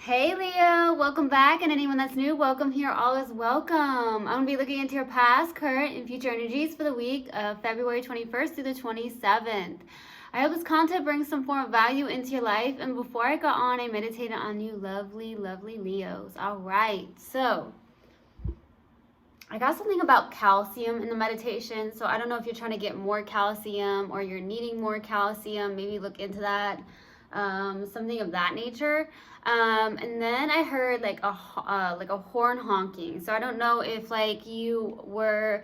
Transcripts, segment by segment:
Hey Leo, welcome back, and anyone that's new, welcome here. All is welcome. I'm going to be looking into your past, current, and future energies for the week of February 21st through the 27th. I hope this content brings some form of value into your life, and before I got on, I meditated on you lovely, lovely Leos. All right, so I got something about calcium in the meditation, so I don't know if you're trying to get more calcium or you're needing more calcium. Maybe look into that, something of that nature. And then I heard like a horn honking. So I don't know if like you were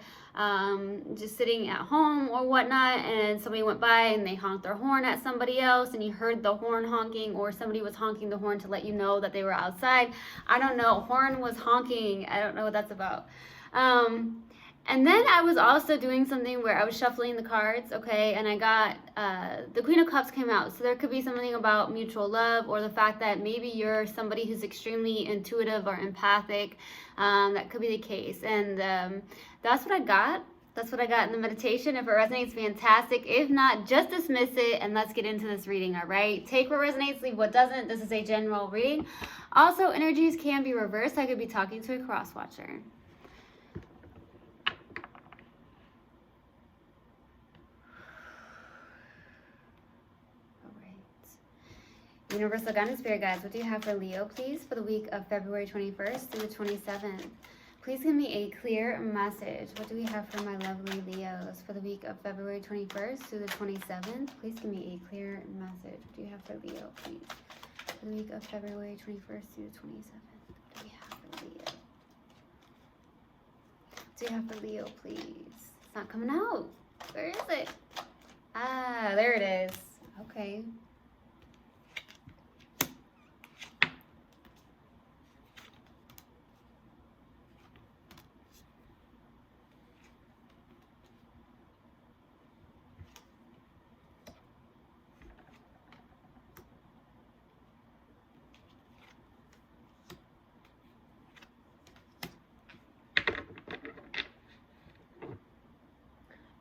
just sitting at home or whatnot, and somebody went by and they honked their horn at somebody else, and you heard the horn honking, or somebody was honking the horn to let you know that they were outside. I don't know. Horn was honking. I don't know what that's about. And then I was also doing something where I was shuffling the cards, okay, and I got the Queen of Cups came out. So there could be something about mutual love, or the fact that maybe you're somebody who's extremely intuitive or empathic. That could be the case. And that's what I got. That's what I got in the meditation. If it resonates, fantastic. If not, just dismiss it and let's get into this reading, all right? Take what resonates, leave what doesn't. This is a general reading. Also, energies can be reversed. I could be talking to a cross watcher. Universal Guidance Spirit Guides, what do you have for Leo, please, for the week of February 21st through the 27th? Please give me a clear message. What do we have for my lovely Leos for the week of February 21st through the 27th? Please give me a clear message. What do you have for Leo, please, for the week of February 21st through the 27th? What do we have for Leo? What do you have for Leo, please? It's not coming out. Where is it? Ah, there it is. Okay.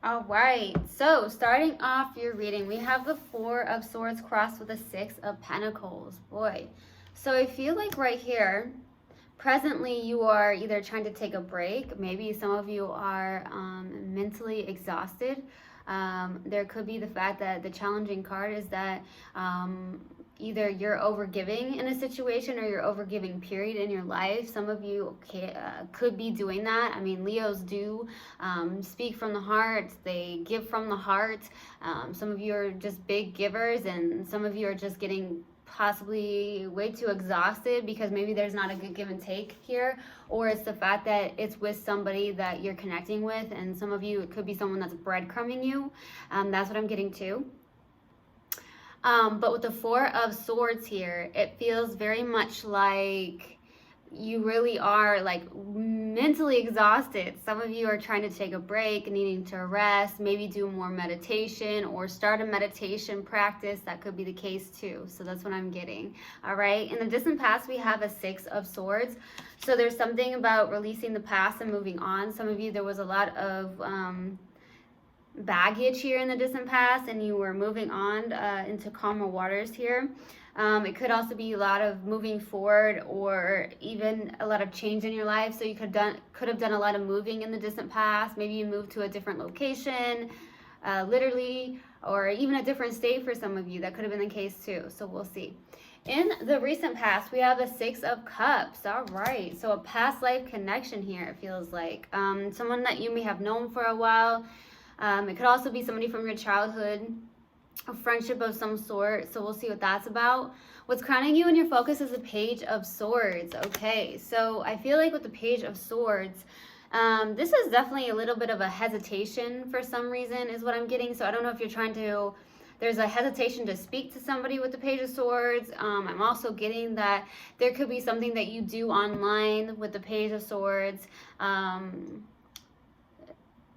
All right, so starting off your reading, we have the Four of Swords crossed with the Six of Pentacles. Boy, so I feel like right here, presently you are either trying to take a break. Maybe some of you are mentally exhausted. There could be the fact that the challenging card is that either you're overgiving in a situation or you're overgiving period in your life. Some of you could be doing that. I mean, Leos do speak from the heart. They give from the heart. Some of you are just big givers, and some of you are just getting possibly way too exhausted because maybe there's not a good give and take here, or it's the fact that it's with somebody that you're connecting with, and some of you, it could be someone that's breadcrumbing you. That's what I'm getting to. But with the Four of Swords here, it feels very much like you really are like mentally exhausted. Some of you are trying to take a break, needing to rest, maybe do more meditation or start a meditation practice. That could be the case too. So that's what I'm getting. All right. In the distant past, we have a Six of Swords. So there's something about releasing the past and moving on. Some of you, there was a lot of baggage here in the distant past, and you were moving on into calmer waters here. It could also be a lot of moving forward, or even a lot of change in your life. So you could have done a lot of moving in the distant past. Maybe you moved to a different location, literally, or even a different state for some of you. That could have been the case too. So we'll see. In the recent past, we have a Six of Cups. All right. So a past life connection here, it feels like. Someone that you may have known for a while. It could also be somebody from your childhood, a friendship of some sort. So we'll see what that's about. What's crowning you in your focus is the Page of Swords. Okay, so I feel like with the Page of Swords, this is definitely a little bit of a hesitation for some reason is what I'm getting. So I don't know if you're trying to, there's a hesitation to speak to somebody with the Page of Swords. I'm also getting that there could be something that you do online with the Page of Swords.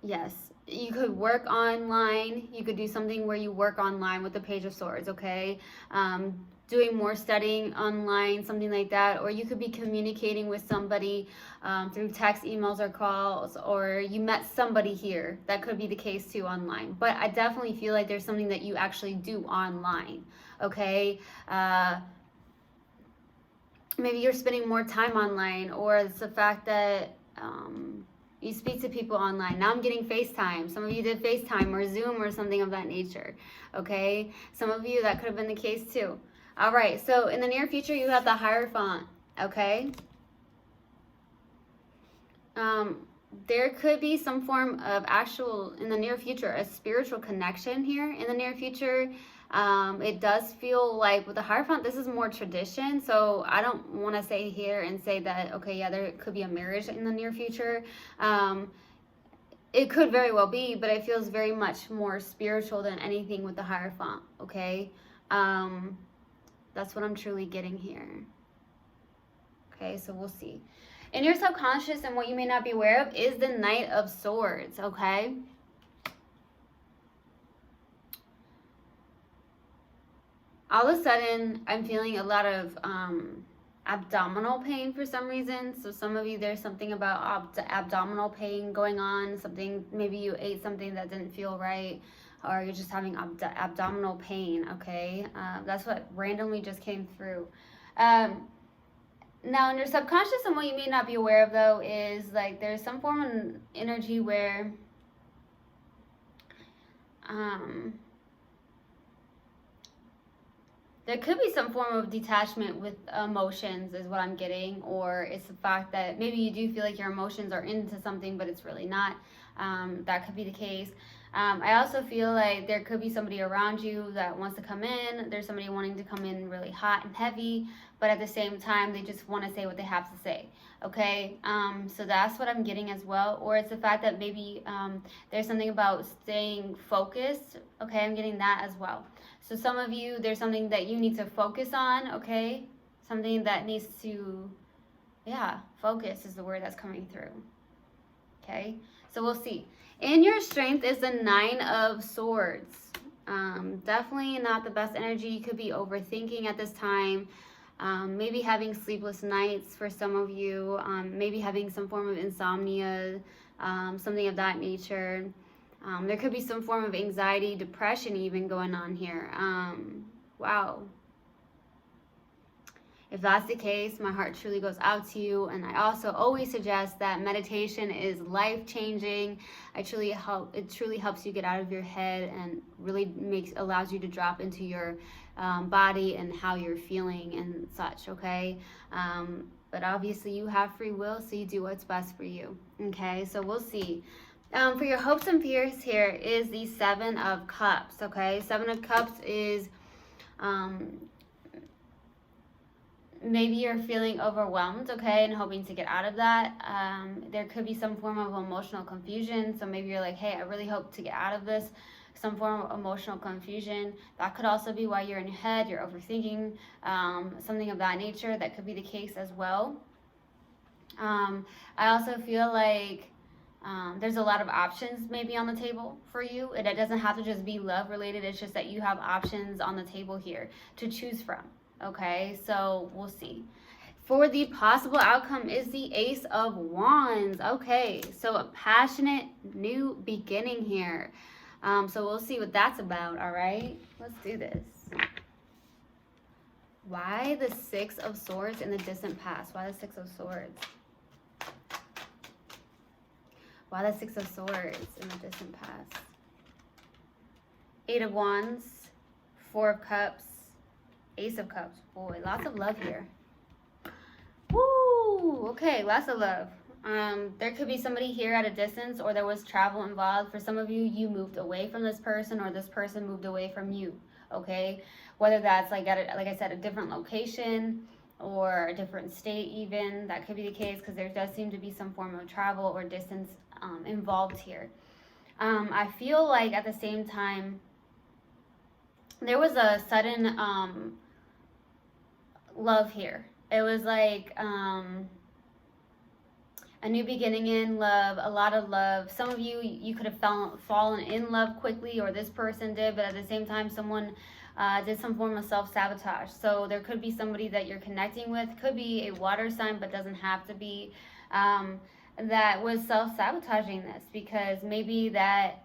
Yes. You could work online. You could do something where you work online with the Page of Swords, okay? Doing more studying online, something like that. Or you could be communicating with somebody through text, emails, or calls. Or you met somebody here. That could be the case too online. But I definitely feel like there's something that you actually do online, okay? maybe you're spending more time online, or it's the fact that you speak to people online. Now I'm getting FaceTime. Some of you did FaceTime or Zoom or something of that nature. Okay? Some of you, that could have been the case too. All right. So in the near future, you have the Hierophant. Okay? There could be some form of actual, in the near future, a spiritual connection here in the near future. It does feel like with the Hierophant, this is more tradition. So I don't want to say here and say that, okay, yeah, there could be a marriage in the near future. It could very well be, but it feels very much more spiritual than anything with the Hierophant, okay? That's what I'm truly getting here. Okay, so we'll see. In your subconscious, and what you may not be aware of, is the Knight of Swords, okay? All of a sudden, I'm feeling a lot of abdominal pain for some reason. So some of you, there's something about abdominal pain going on. Something, maybe you ate something that didn't feel right, or you're just having abdominal pain, okay? That's what randomly just came through. Now, in your subconscious, and what you may not be aware of, though, is like there's some form of energy where there could be some form of detachment with emotions, is what I'm getting, or it's the fact that maybe you do feel like your emotions are into something, but it's really not. That could be the case. I also feel like there could be somebody around you that wants to come in. There's somebody wanting to come in really hot and heavy, but at the same time, they just want to say what they have to say. Okay, so that's what I'm getting as well. Or it's the fact that maybe there's something about staying focused. Okay, I'm getting that as well. So some of you, there's something that you need to focus on, okay? Something that needs to, yeah, focus is the word that's coming through. Okay, so we'll see. In your strength is the Nine of Swords. Definitely not the best energy. You could be overthinking at this time. Maybe having sleepless nights for some of you. Maybe having some form of insomnia, something of that nature. There could be some form of anxiety, depression even going on here. Wow. If that's the case, my heart truly goes out to you. And I also always suggest that meditation is life-changing. It truly helps you get out of your head and really allows you to drop into your body and how you're feeling and such, okay? But obviously you have free will, so you do what's best for you, okay? So we'll see. For your hopes and fears here is the Seven of Cups, okay? Seven of Cups is maybe you're feeling overwhelmed, okay, and hoping to get out of that. There could be some form of emotional confusion. So maybe you're like, hey, I really hope to get out of this. Some form of emotional confusion. That could also be why you're in your head, you're overthinking, something of that nature. That could be the case as well. I also feel like there's a lot of options maybe on the table for you. And it doesn't have to just be love related. It's just that you have options on the table here to choose from. Okay, so we'll see. For the possible outcome is the Ace of Wands. Okay, so a passionate new beginning here. So we'll see what that's about, all right? Let's do this. Why the Six of Swords in the distant past? Why the Six of Swords? Why the Six of Swords in the distant past? Eight of Wands, Four of Cups, Ace of Cups. Boy, lots of love here. Woo! Okay, lots of love. There could be somebody here at a distance, or there was travel involved. For some of you, you moved away from this person, or this person moved away from you. Okay, whether that's like like I said, a different location or a different state, even that could be the case, because there does seem to be some form of travel or distance involved here. I feel like at the same time, there was a sudden love here. It was like a new beginning in love, a lot of love. Some of you, you could have fallen in love quickly, or this person did, but at the same time, someone did some form of self-sabotage. So there could be somebody that you're connecting with, could be a water sign, but doesn't have to be, that was self-sabotaging this, because maybe that,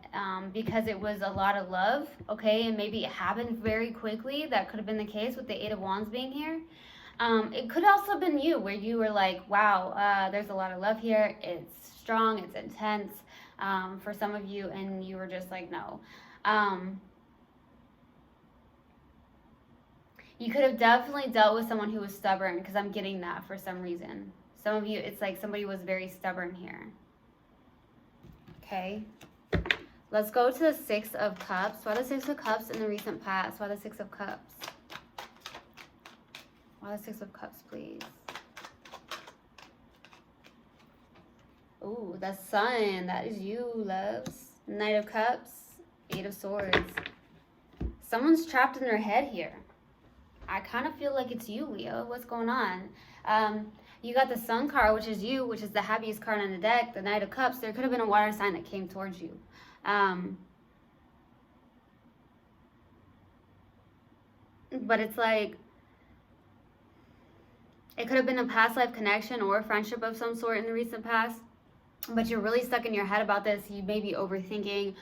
because it was a lot of love, okay, and maybe it happened very quickly. That could have been the case with the Eight of Wands being here. It could also have been you, where you were like, wow, there's a lot of love here. It's strong, it's intense, for some of you, and you were just like, no. You could have definitely dealt with someone who was stubborn, because I'm getting that for some reason. Some of you, it's like somebody was very stubborn here. Okay. Let's go to the Six of Cups. Why the Six of Cups in the recent past? Why the Six of Cups? Why the Six of Cups, please? Ooh, the Sun. That is you, loves. Knight of Cups. Eight of Swords. Someone's trapped in their head here. I kind of feel like it's you, Leo. What's going on? You got the Sun card, which is you, which is the happiest card on the deck. The Knight of Cups. There could have been a water sign that came towards you. But it's like, it could have been a past life connection or a friendship of some sort in the recent past. But you're really stuck in your head about this. You may be overthinking.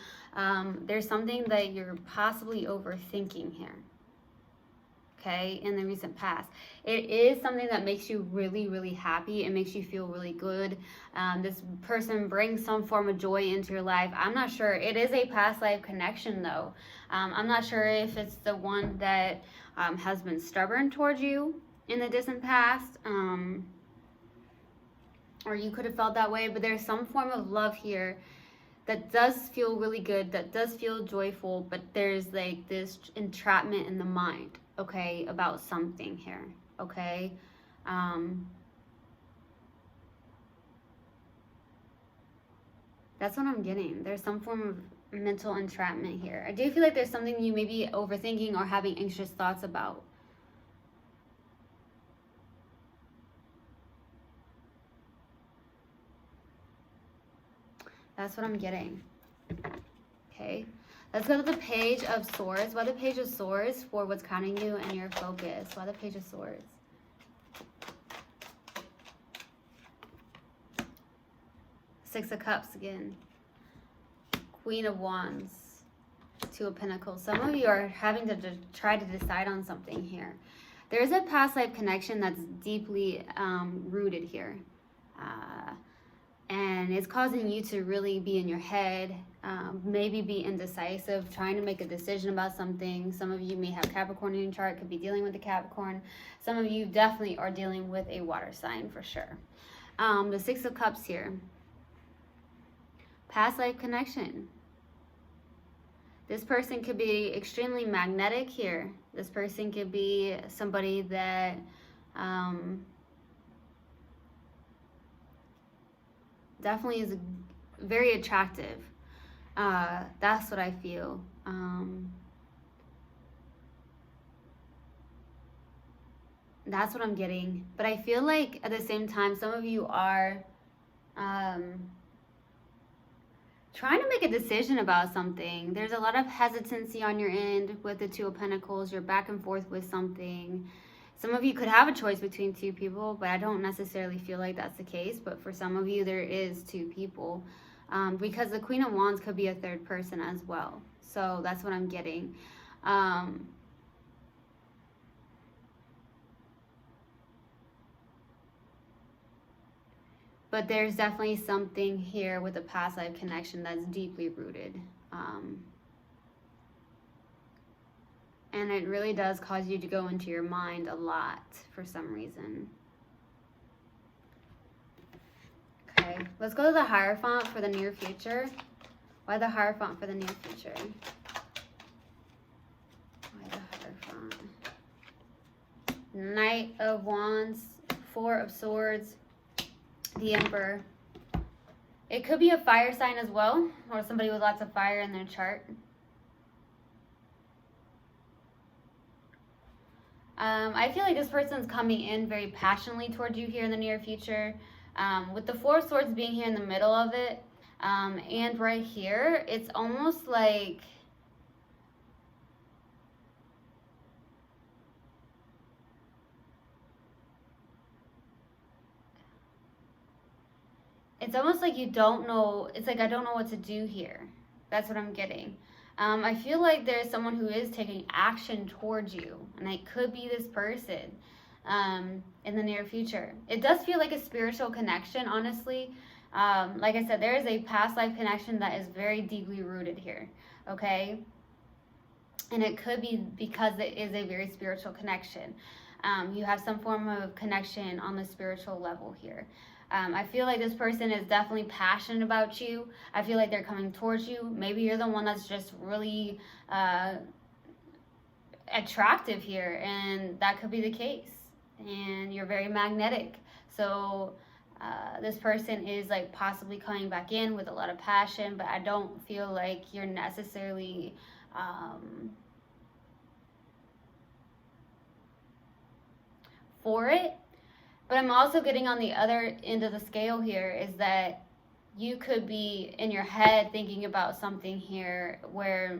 There's something that you're possibly overthinking here. Okay, in the recent past. It is something that makes you really, really happy. It makes you feel really good. This person brings some form of joy into your life. I'm not sure. It is a past life connection, though. I'm not sure if it's the one that has been stubborn towards you in the distant past. Or you could have felt that way, but there's some form of love here that does feel really good, that does feel joyful, but there's like this entrapment in the mind, okay, about something here, okay? That's what I'm getting. There's some form of mental entrapment here. I do feel like there's something you may be overthinking or having anxious thoughts about. That's what I'm getting. Okay. Let's go to the Page of Swords. Why the Page of Swords for what's counting you and your focus? Why the Page of Swords? Six of Cups again. Queen of Wands. Two of Pentacles. Some of you are having to try to decide on something here. There's a past life connection that's deeply rooted here. And it's causing you to really be in your head, maybe be indecisive, trying to make a decision about something. Some of you may have Capricorn in your chart, could be dealing with the Capricorn. Some of you definitely are dealing with a water sign for sure. The Six of Cups here. Past life connection. This person could be extremely magnetic here. This person could be somebody that definitely is very attractive. That's what I feel. That's what I'm getting. But I feel like at the same time, some of you are trying to make a decision about something. There's a lot of hesitancy on your end with the Two of Pentacles. You're back and forth with something. Some of you could have a choice between two people, but I don't necessarily feel like that's the case. But for some of you, there is two people. Because the Queen of Wands could be a third person as well. So that's what I'm getting. But there's definitely something here with a past life connection that's deeply rooted. And it really does cause you to go into your mind a lot for some reason. Okay, let's go to the Hierophant for the near future. Why the Hierophant for the near future? Why the Hierophant? Knight of Wands, Four of Swords, the Emperor. It could be a fire sign as well, or somebody with lots of fire in their chart. I feel like this person's coming in very passionately towards you here in the near future. With the Four of Swords being here in the middle of it, and right here, it's almost like you don't know. It's like, I don't know what to do here. That's what I'm getting. I feel like there's someone who is taking action towards you, and it could be this person. in the near future. It does feel like a spiritual connection, honestly. Like I said, there is a past life connection that is very deeply rooted here, okay? And it could be because it is a very spiritual connection. You have some form of connection on the spiritual level here. I feel like this person is definitely passionate about you. I feel like they're coming towards you. Maybe you're the one that's just really attractive here, and that could be the case. And you're very magnetic. So this person is like possibly coming back in with a lot of passion, but I don't feel like you're necessarily for it. But I'm also getting on the other end of the scale here is that you could be in your head thinking about something here where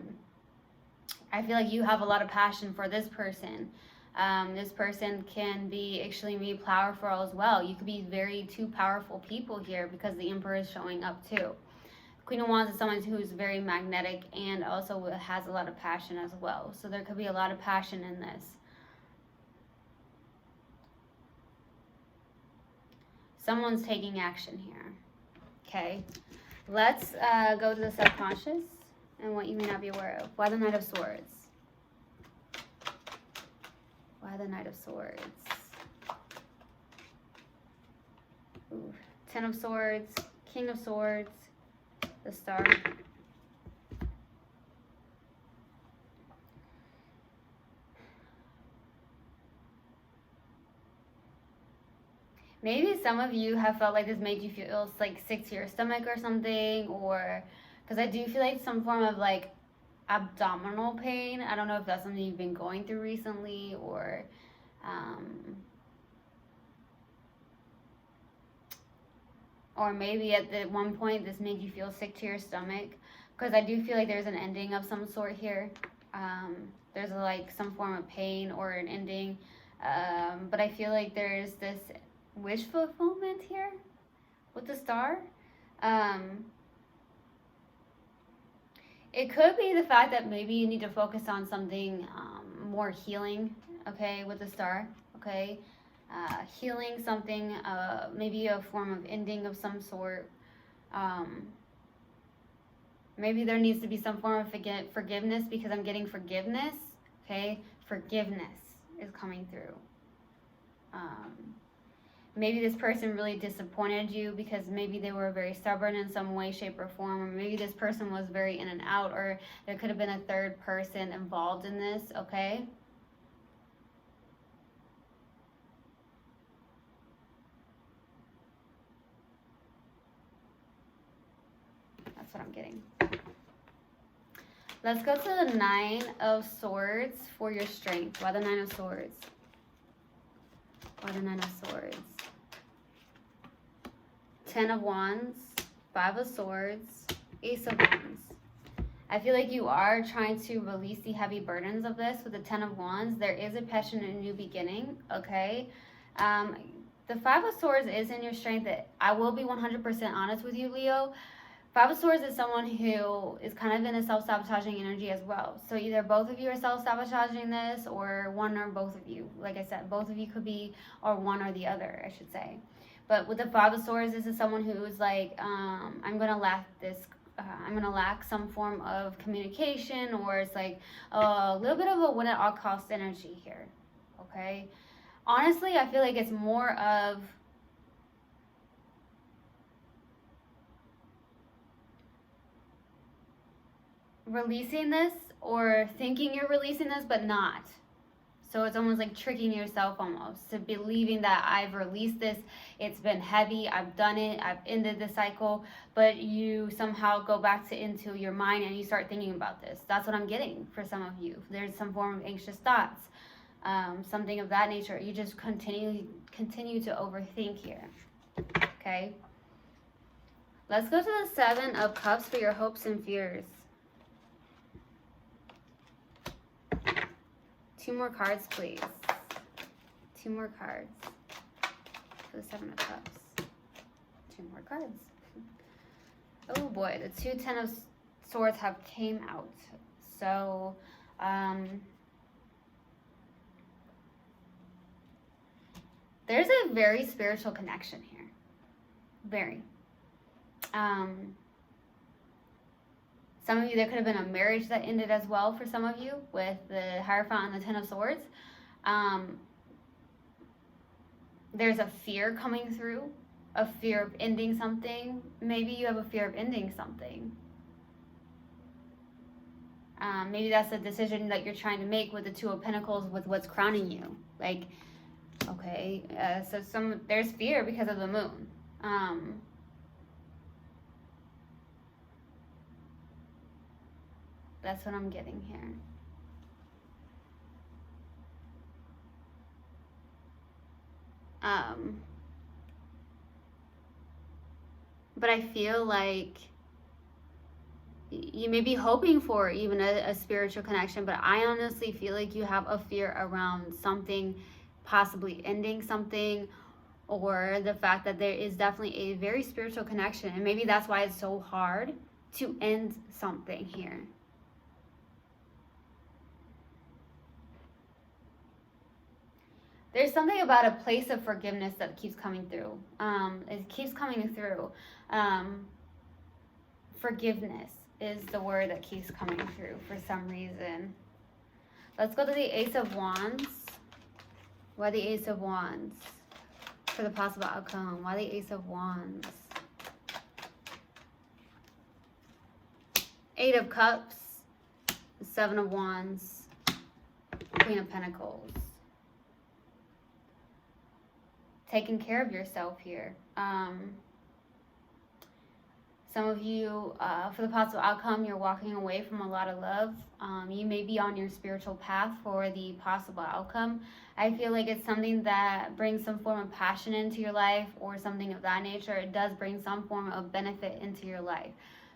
I feel like you have a lot of passion for this person. This person can be extremely powerful as well. You could be very two powerful people here because the Emperor is showing up too. Queen of Wands is someone who's very magnetic and also has a lot of passion as well. So there could be a lot of passion in this. Someone's taking action here. Okay, let's go to the subconscious and what you may not be aware of. Why the Knight of Swords? Why the Knight of Swords? Ooh. Ten of Swords, King of Swords, the Star. Maybe some of you have felt like this made you feel like sick to your stomach or something, or because I do feel like some form of like abdominal pain. I don't know if that's something you've been going through recently, or maybe at the one point this made you feel sick to your stomach, because I do feel like there's an ending of some sort here. There's like some form of pain or an ending, but I feel like there's this wish fulfillment here with the Star. It could be the fact that maybe you need to focus on something more healing, okay, with the Star, okay? Healing something, maybe a form of ending of some sort. Maybe there needs to be some form of forgiveness, because I'm getting forgiveness, okay? Forgiveness is coming through. Maybe this person really disappointed you because maybe they were very stubborn in some way, shape, or form, or maybe this person was very in and out, or there could have been a third person involved in this, okay? That's what I'm getting. Let's go to the Nine of Swords for your strength. Why the Nine of Swords? Why the Nine of Swords? Ten of Wands, Five of Swords, Ace of Wands. I feel like you are trying to release the heavy burdens of this with the Ten of Wands. There is a passion and a new beginning, okay? The Five of Swords is in your strength. I will be 100% honest with you, Leo. Five of Swords is someone who is kind of in a self-sabotaging energy as well. So either both of you are self-sabotaging this, or one or both of you. Like I said, both of you could be, or one or the other, I should say. But with the Five of Swords, this is someone who is like, I'm going to lack this, I'm going to lack some form of communication, or it's like a little bit of a win at all cost energy here, okay? Honestly, I feel like it's more of releasing this, or thinking you're releasing this, but not. So it's almost like tricking yourself almost to believing that I've released this, it's been heavy, I've done it, I've ended the cycle, but you somehow go back into your mind and you start thinking about this. That's what I'm getting for some of you. There's some form of anxious thoughts, something of that nature. You just continue to overthink here, okay? Let's go to the Seven of Cups for your hopes and fears. Two more cards, please. Two more cards for the Seven of Cups. Two more cards. Oh boy, the two Ten of Swords have came out. So, There's a very spiritual connection here. Very. Some of you, there could have been a marriage that ended as well for some of you with the Hierophant and the Ten of Swords. There's a fear coming through, a fear of ending something. Maybe you have a fear of ending something. Maybe that's a decision that you're trying to make with the Two of Pentacles, with what's crowning you. Like, okay, so there's fear because of the moon. That's what I'm getting here. But I feel like you may be hoping for even a spiritual connection, but I honestly feel like you have a fear around something possibly ending something, or the fact that there is definitely a very spiritual connection, and maybe that's why it's so hard to end something here. There's something about a place of forgiveness that keeps coming through. It keeps coming through. Forgiveness is the word that keeps coming through for some reason. Let's go to the Ace of Wands. Why the Ace of Wands? For the possible outcome. Why the Ace of Wands? Eight of Cups. Seven of Wands. Queen of Pentacles. Taking care of yourself here. Some of you, for the possible outcome, you're walking away from a lot of love. You may be on your spiritual path for the possible outcome. I feel like it's something that brings some form of passion into your life, or something of that nature. It does bring some form of benefit into your life.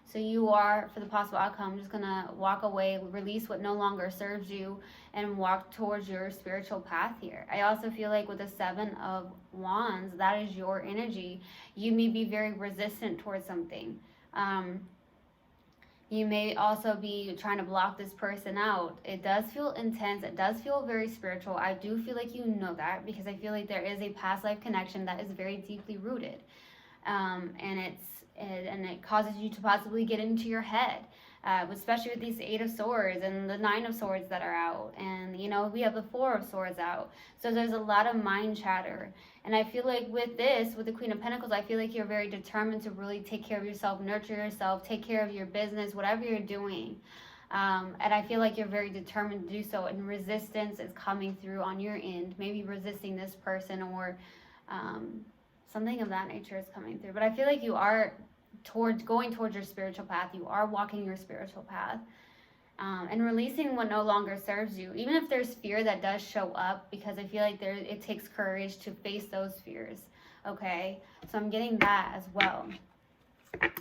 So you are, for the possible outcome, just going to walk away, release what no longer serves you, and walk towards your spiritual path here. I also feel like with the Seven of Wands, that is your energy. You may be very resistant towards something. You may also be trying to block this person out. It does feel intense. It does feel very spiritual. I do feel like you know that, because I feel like there is a past life connection that is very deeply rooted. And it causes you to possibly get into your head, especially with these Eight of Swords and the Nine of Swords that are out, and we have the Four of Swords out. So there's a lot of mind chatter, and I feel like with the Queen of Pentacles, I feel like you're very determined to really take care of yourself, nurture yourself, take care of your business, whatever you're doing. And I feel like you're very determined to do so, and resistance is coming through on your end, maybe resisting this person, or something of that nature is coming through. But I feel like you are going towards your spiritual path. You are walking your spiritual path, and releasing what no longer serves you, even if there's fear that does show up, because I feel like it takes courage to face those fears. Okay, so I'm getting that as well.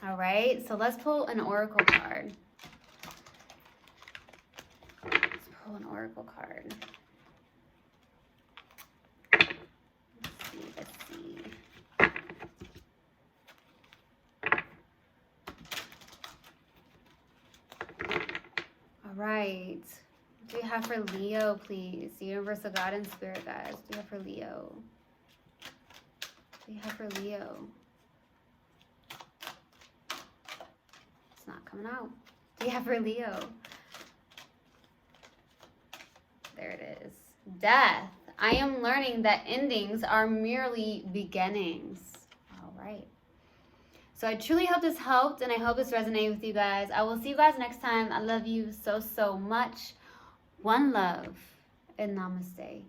All right, so let's pull an oracle card. Let's pull an oracle card. Let's see. All right. What do you have for Leo, please? Universal God and Spirit Guides. What do you have for Leo? What do you have for Leo? It's not coming out. What do you have for Leo? There it is. Death. I am learning that endings are merely beginnings. All right. So I truly hope this helped, and I hope this resonated with you guys. I will see you guys next time. I love you so, so much. One love, and namaste.